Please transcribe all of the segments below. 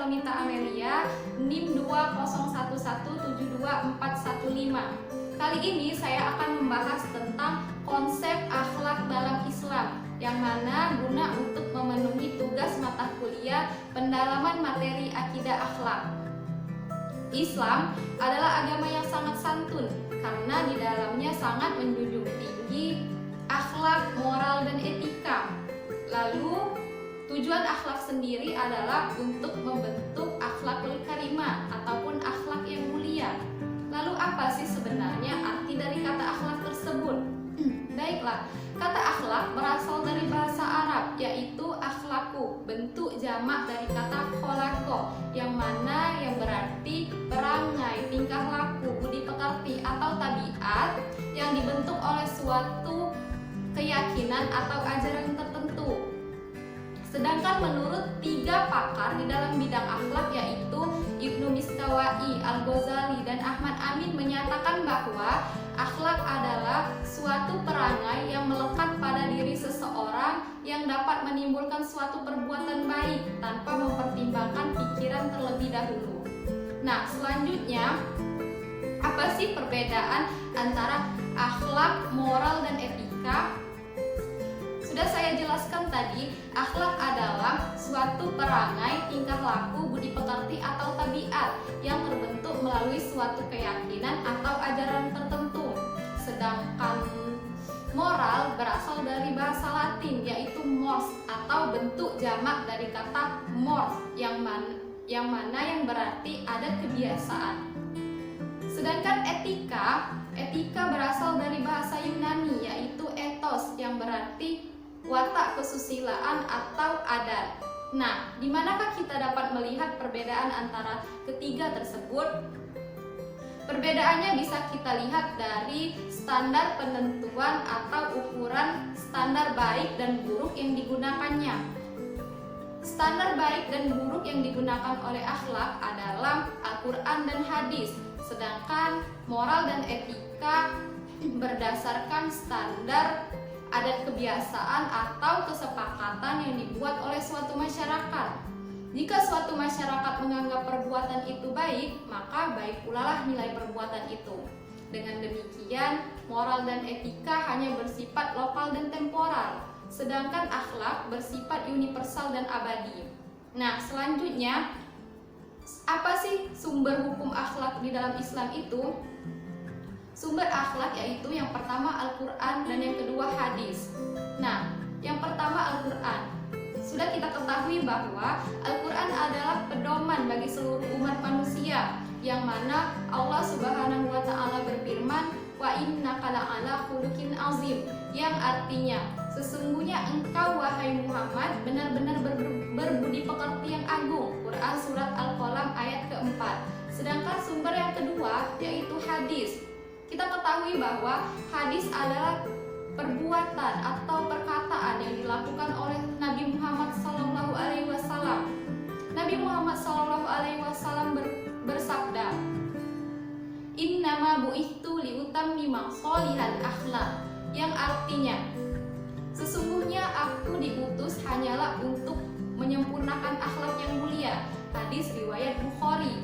Wanita Amelia, NIM 201172415. Kali ini saya akan membahas tentang konsep akhlak dalam Islam, yang mana guna untuk memenuhi tugas mata kuliah pendalaman materi akidah akhlak. Islam adalah agama yang sangat santun karena di dalamnya sangat menjunjung tinggi akhlak, moral, dan etika. Lalu tujuan akhlak sendiri adalah untuk membentuk akhlakul karimah ataupun akhlak yang mulia. Lalu apa sih sebenarnya arti dari kata akhlak tersebut? Baiklah, kata akhlak berasal dari bahasa Arab, yaitu akhlaku, bentuk jamak dari kata kholako, yang mana yang berarti perangai, tingkah laku, budi pekerti atau tabiat yang dibentuk oleh suatu keyakinan atau ajaran tertentu. Sedangkan menurut 3 pakar di dalam bidang akhlak, yaitu Ibnu Miskawai, Al-Ghazali, dan Ahmad Amin, menyatakan bahwa akhlak adalah suatu perangai yang melekat pada diri seseorang yang dapat menimbulkan suatu perbuatan baik tanpa mempertimbangkan pikiran terlebih dahulu. Nah, selanjutnya, apa sih perbedaan antara akhlak, moral, dan etika? Sudah saya jelaskan tadi, akhlak adalah suatu perangai, tingkah laku, budi pekerti atau tabiat yang terbentuk melalui suatu keyakinan atau ajaran tertentu. Sedangkan moral berasal dari bahasa Latin, yaitu mors atau bentuk jamak dari kata mors yang mana yang berarti ada kebiasaan. Sedangkan etika berasal dari bahasa Yunani, yaitu ethos yang berarti watak kesusilaan atau adat. Nah, di manakah kita dapat melihat perbedaan antara ketiga tersebut? Perbedaannya bisa kita lihat dari standar penentuan atau ukuran standar baik dan buruk yang digunakannya. Standar baik dan buruk yang digunakan oleh akhlak adalah Al-Quran dan hadis, sedangkan moral dan etika berdasarkan standar adat kebiasaan atau kesepakatan yang dibuat oleh suatu masyarakat. Jika suatu masyarakat menganggap perbuatan itu baik, maka baik pula lah nilai perbuatan itu. Dengan demikian, moral dan etika hanya bersifat lokal dan temporal, sedangkan akhlak bersifat universal dan abadi. Nah, selanjutnya, apa sih sumber hukum akhlak di dalam Islam itu? Sumber akhlak yaitu yang pertama Al-Quran dan yang kedua hadis. Nah, yang pertama Al-Quran. Sudah kita ketahui bahwa Al-Quran adalah pedoman bagi seluruh umat manusia, yang mana Allah Subhanahu wa Ta'ala berfirman, "Wa innaka la'ala khuluqin azim", yang artinya sesungguhnya engkau wahai Muhammad benar-benar berbudi pekerti yang agung. Quran surat Al-Qalam ayat keempat. Sedangkan sumber yang kedua yaitu hadis. Kita ketahui bahwa hadis adalah perbuatan atau perkataan yang dilakukan oleh Nabi Muhammad SAW. Nabi Muhammad SAW bersabda, "Innama bu'ithtu liutammima sholihal akhlak", yang artinya sesungguhnya aku diutus hanyalah untuk menyempurnakan akhlak yang mulia. Hadis riwayat Bukhari.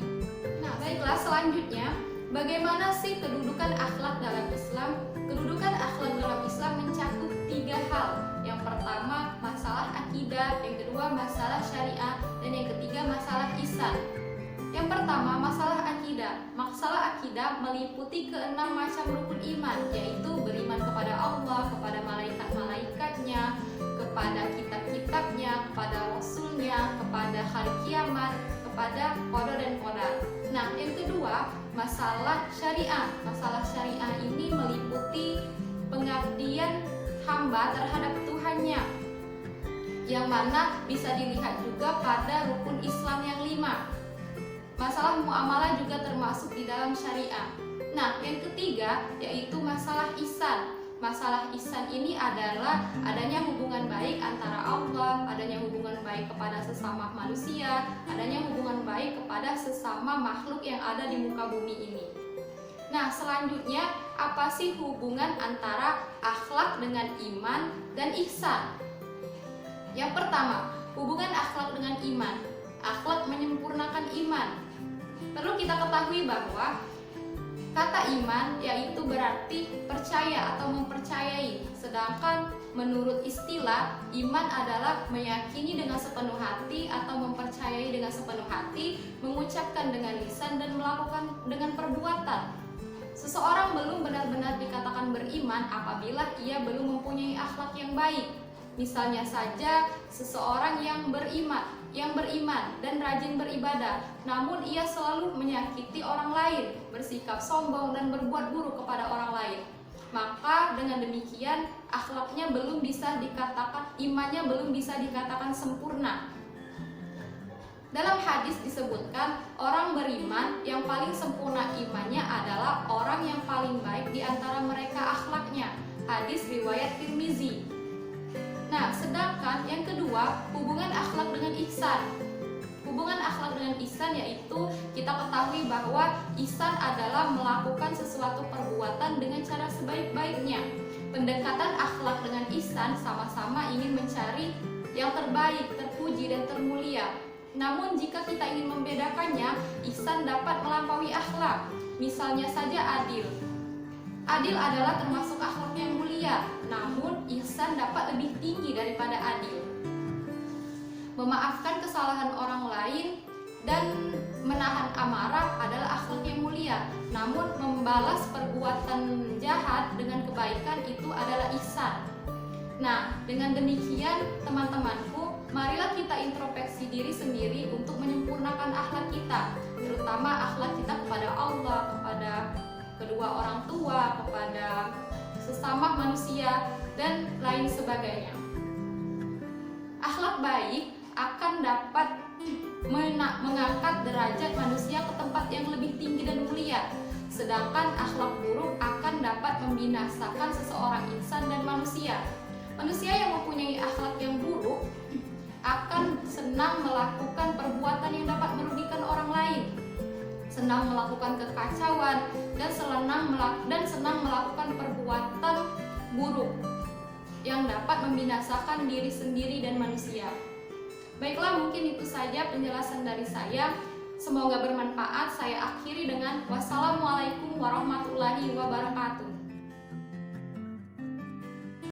Nah, baiklah, selanjutnya, bagaimana sih kedudukan akhlak dalam Islam? Kedudukan akhlak dalam Islam mencakup 3 hal. Yang pertama masalah akidah, yang kedua masalah syariah, dan yang ketiga masalah ihsan. Yang pertama masalah akidah. Masalah akidah meliputi ke-6 macam rukun iman, yaitu beriman kepada Allah, kepada malaikat-malaikatnya, kepada kitab-kitabnya, kepada rasulnya, kepada hari kiamat, kepada qada dan qadar. Nah, yang kedua masalah syariah. Masalah syariah ini meliputi pengabdian hamba terhadap Tuhannya, yang mana bisa dilihat juga pada rukun Islam yang 5. Masalah muamalah juga termasuk di dalam syariah. Nah, yang ketiga yaitu masalah ihsan. Masalah ihsan ini adalah adanya hubungan baik antara Allah, adanya hubungan baik kepada sesama manusia, adanya hubungan baik kepada sesama makhluk yang ada di muka bumi ini. Nah, selanjutnya apa sih hubungan antara akhlak dengan iman dan ihsan? Yang pertama, hubungan akhlak dengan iman. Akhlak menyempurnakan beriman. Perlu kita ketahui bahwa kata iman yaitu berarti percaya atau mempercayai, sedangkan menurut istilah iman adalah meyakini dengan sepenuh hati atau mempercayai dengan sepenuh hati, mengucapkan dengan lisan dan melakukan dengan perbuatan. Seseorang belum benar-benar dikatakan beriman apabila ia belum mempunyai akhlak yang baik. Misalnya saja seseorang yang beriman dan rajin beribadah, namun ia selalu menyakiti orang lain, bersikap sombong dan berbuat buruk kepada orang lain. Maka dengan demikian akhlaknya belum bisa dikatakan, imannya belum bisa dikatakan sempurna. Dalam hadis disebutkan orang beriman yang paling sempurna imannya adalah orang yang paling baik di antara mereka akhlaknya. Hadis riwayat Tirmizi. Nah, sedangkan yang kedua, hubungan akhlak dengan ihsan. Hubungan akhlak dengan ihsan yaitu kita ketahui bahwa ihsan adalah melakukan sesuatu perbuatan dengan cara sebaik-baiknya. Pendekatan akhlak dengan ihsan sama-sama ingin mencari yang terbaik, terpuji dan termulia. Namun jika kita ingin membedakannya, ihsan dapat melampaui akhlak. Misalnya saja adil. Adil adalah termasuk akhlak yang mulia, namun ihsan dapat lebih tinggi daripada adil. Memaafkan kesalahan orang lain dan menahan amarah adalah akhlak yang mulia, namun membalas perbuatan jahat dengan kebaikan itu adalah ihsan. Nah, dengan demikian teman-temanku, marilah kita introspeksi diri sendiri untuk menyempurnakan akhlak kita, terutama akhlak kita kepada Allah, kepada kedua orang tua, kepada sesama manusia, dan lain sebagainya. Akhlak baik akan dapat mengangkat derajat manusia ke tempat yang lebih tinggi dan mulia, sedangkan akhlak buruk akan dapat membinasakan seseorang insan dan manusia. Manusia yang mempunyai akhlak yang buruk akan senang melakukan perbuatan yang dapat merugikan orang lain, senang melakukan kekacauan, dan senang melakukan perbuatan buruk yang dapat membinasakan diri sendiri dan manusia. Baiklah, mungkin itu saja penjelasan dari saya. Semoga bermanfaat. Saya akhiri dengan wassalamualaikum warahmatullahi wabarakatuh.